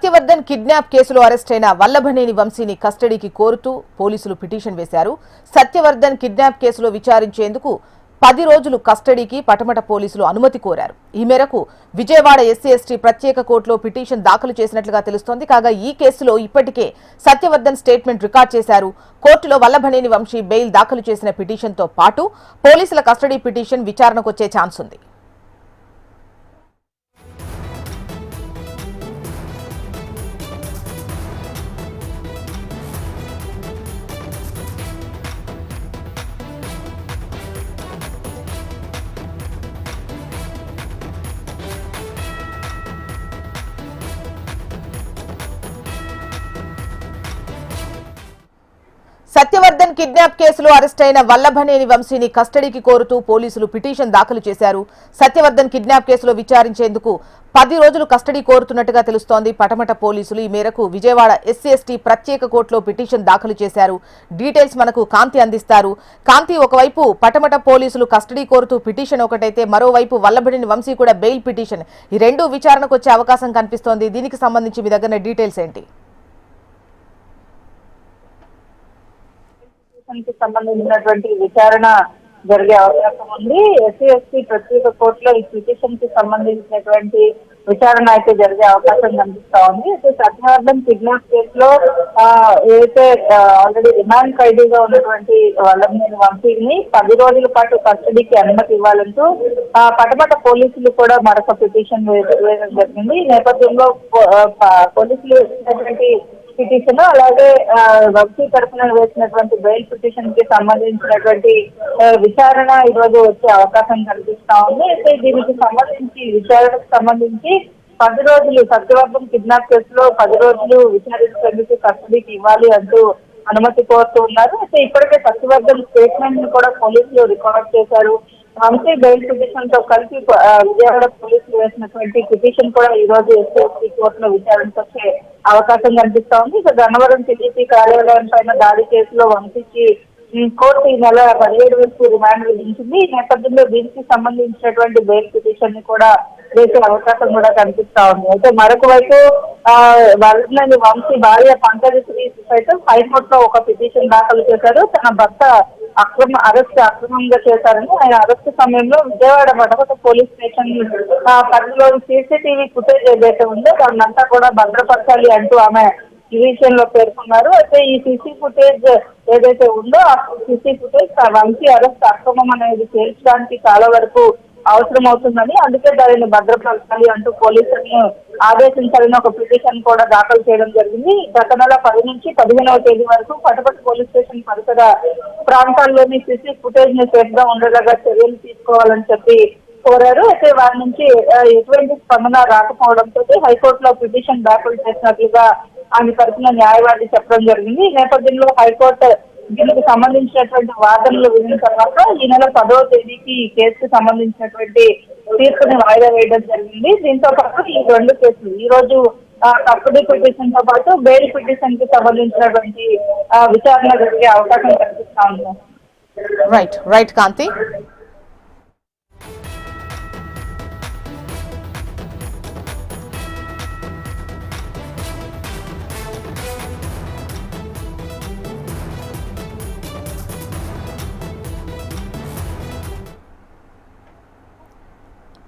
Satyavardhan kidnap కేసులో arrest అయిన వల్లభనేని వంశీని కస్టడీకి కోరుతూ పోలీసులు పిటిషన్ వేశారు. సత్యవర్ధన్ కిడ్నాప్ కేసులో విచారించేందుకు 10 రోజులు కస్టడీకి పటమట పోలీసులు అనుమతి కోరారు. ఈ మేరకు విజయవాడ ఎస్సీ/ఎస్టీ ప్రత్యేక కోర్టులో పిటిషన్ దాఖలు చేసినట్లుగా తెలుస్తోంది. కాగా ఈ కేసులో ఇప్పటికే సత్యవర్ధన్ స్టేట్మెంట్ రికార్డ్ చేశారు. కోర్టులో వల్లభనేని వంశీ బెయిల్ దాఖలు చేసిన పిటిషన్తో పాటు పోలీసుల కస్టడీ పిటిషన్ విచారణకొచ్చే ఛాన్స్ ఉంది. సత్యవర్ధన్ కిడ్నాప్ కేసులో అరెస్ట్ అయిన వల్లభనేని వంశీని కస్టడీకి కోరుతూ పోలీసులు పిటిషన్ దాఖలు చేశారు. సత్యవర్ధన్ కిడ్నాప్ కేసులో విచారించేందుకు 10 రోజులు కస్టడీ కోరుతున్నట్టుగా తెలుస్తోంది. పటమట పోలీసులు ఈ మేరకు విజయవాడ ఎస్సీ/ఎస్టీ ప్రత్యేక కోర్టులో పిటిషన్ దాఖలు చేశారు. డీటెయిల్స్ మనకు కాంతి అందిస్తారు. కాంతి, ఒకవైపు పటమట పోలీసులు కస్టడీ కోరుతూ పిటిషన్ ఒకటైతే, మరోవైపు వల్లభనేని వంశీ కూడా బెయిల్ పిటిషన్, ఈ రెండు విచారణకు వచ్చే అవకాశం కనిపిస్తోంది. దీనికి సంబంధించి మీ దగ్గర డీటెయిల్స్ ఏంటి? సంబంధించినటువంటి విచారణ జరిగే అవకాశం ఉంది. ఎస్సీ/ఎస్టీ ప్రత్యేక కోర్టులో ఈ పిటిషన్ కి సంబంధించినటువంటి విచారణ అయితే జరిగే అవకాశం కనిపిస్తా ఉంది. అయితే సత్యవర్ధన్ కిడ్నాప్ కేసులో ఏదైతే ఆల్రెడీ రిమాండ్ ఖైదీగా ఉన్నటువంటి వల్లభనేని వంశీని 10 రోజుల పాటు కస్టడీకి అనుమతి ఇవ్వాలంటూ పటమట పోలీసులు కూడా మరొక పిటిషన్ వేయడం జరిగింది. ఈ నేపథ్యంలో పోలీసులు వేసినటువంటి పిటిషన్, అలాగే వంశీ తరఫున వేసినటువంటి బెయిల్ పిటిషన్ కి సంబంధించినటువంటి విచారణ ఈ రోజు వచ్చే అవకాశం కనిపిస్తా ఉంది. అయితే దీనికి సంబంధించి విచారణకు సంబంధించి 10 రోజులు సత్యవర్ధన్ కిడ్నాప్ కేసులో 10 రోజులు విచారించేందుకు కస్టడీకి ఇవ్వాలి అంటూ అనుమతి కోరుతూ ఉన్నారు. అయితే ఇప్పటికే సత్యవర్ధన్ స్టేట్మెంట్ ని కూడా పోలీసులు రికార్డ్ చేశారు. వంశీ బెయిల్ పిటిషన్ తో కలిపి విజయవాడ పోలీసులు వేసినటువంటి పిటిషన్ కూడా ఈ రోజు ఎస్సీ/ఎస్టీ కోర్టులో విచారణకు వచ్చే అవకాశం కనిపిస్తా ఉంది. ఇక గన్నవరం టీడీపీ కార్యాలయం పైన దాడి కేసులో వంశీకి కోర్టు ఈ నెల 17 వరకు రిమాండ్ విధించింది. ఈ నేపథ్యంలో దీనికి సంబంధించినటువంటి బెయిల్ పిటిషన్ ని కూడా వేసే అవకాశం కూడా కనిపిస్తా ఉంది. అయితే మరొక వైపు వల్లభనేని వంశీ భార్య పంకజశ్రీ సైతం హైకోర్టులో ఒక పిటిషన్ దాఖలు చేశారు. తన భర్త అక్రమంగా చేశారని, ఆయన అరెస్ట్ సమయంలో విజయవాడ పటమట పోలీస్ స్టేషన్ పరిధిలో సీసీటీవీ ఫుటేజ్ ఏదైతే ఉందో దాన్నంతా కూడా భద్రపరచాలి అంటూ ఆమె పిటిషన్ లో పేర్కొన్నారు. అయితే ఈ సీసీ ఫుటేజ్ ఏదైతే ఉందో ఆ సీసీ ఫుటేజ్ వంశీ అరెస్ట్ అక్రమం అనేది తేల్చడానికి చాలా వరకు అవసరం అవుతుందని, అందుకే దానిని భద్రపరచాలి అంటూ పోలీసులను ఆదేశించాలని ఒక పిటిషన్ కూడా దాఖలు చేయడం జరిగింది. గత నెల 10 నుంచి 15వ తేదీ వరకు పటమట పోలీస్ స్టేషన్ పరిసర ప్రాంతాల్లోని సీసీ ఫుటేజ్ ని సేఫ్ గా ఉండేలాగా చర్యలు తీసుకోవాలని చెప్పి కోరారు. అయితే వారి నుంచి ఎటువంటి స్పందన రాకపోవడంతో హైకోర్టులో పిటిషన్ దాఖలు చేసినట్లుగా ఆమె తరఫున న్యాయవాది చెప్పడం జరిగింది. ఈ నేపథ్యంలో హైకోర్టు దీనికి సంబంధించినటువంటి వాదనలు విన్న తర్వాత ఈ నెల 10వ తేదీకి ఈ కేసుకు సంబంధించినటువంటి తీర్పుని వాయిదా వేయడం జరిగింది. దీంతో పాటు ఈ 2 కేసులు ఈ రోజు కస్టడీ పిటిషన్ తో పాటు బెయిల్ పిటిషన్ కి సంబంధించినటువంటి విచారణ జరిగే అవకాశం కనిపిస్తా ఉంది. రైట్ కాంతి.